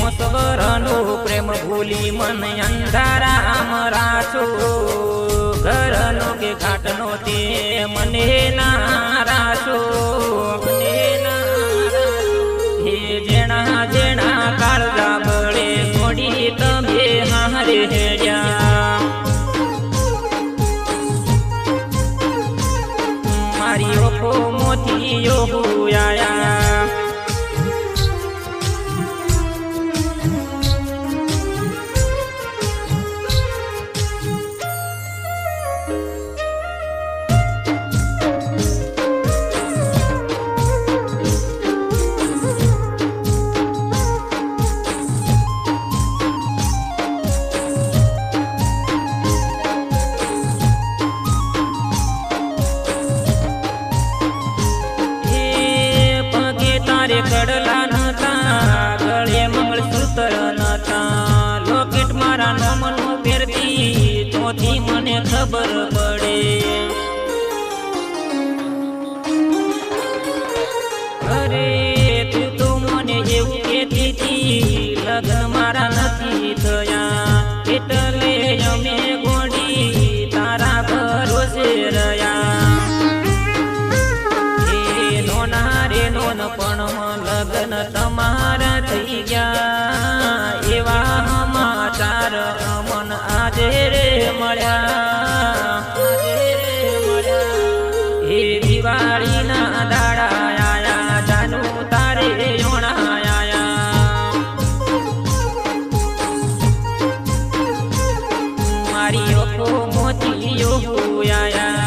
મોસવરનો પ્રેમ ભૂલી મન અંધારામ રાછો ઘરનો કે ઘાટનો તે મને ના રાછો હે જેણા જેણા કાળજા બળે છોડી તમે હારે હેડ્યા મારી ઓખો મોતી આયા કડલા નતા ગળે મંગળસૂત્ર નતા લોકેટ મારા નોમનું પહેરતી તોથી મને ખબર પડે અરે તું તો મને એવું કહેતી હતી લગ્ન મારા નથી થયા એટલે અમે ગોડી તારા ભરોસે રહ્યા પણ લગ્ન તમારા થઈ ગયા એવા સમાચાર અમન આજે રે મળ્યા હે દિવાળીના દાડા આયા જાનું તારે આયા મારી ઓખો મોતી આયા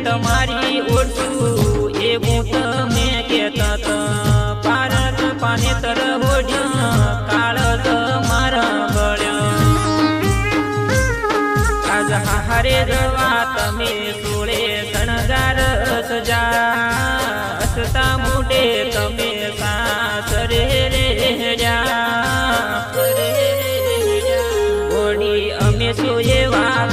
તમારી ઓળશું એવું તમે કહેતા પારક પાને તર ઓઢ્યા કાળજ મારા ગળ્યા આજ હારે જવા તમે સોળે શણગાર સજા હસતા મોઢે તમે સાસરે રેડ્યા ઘોડી અમે શું એવા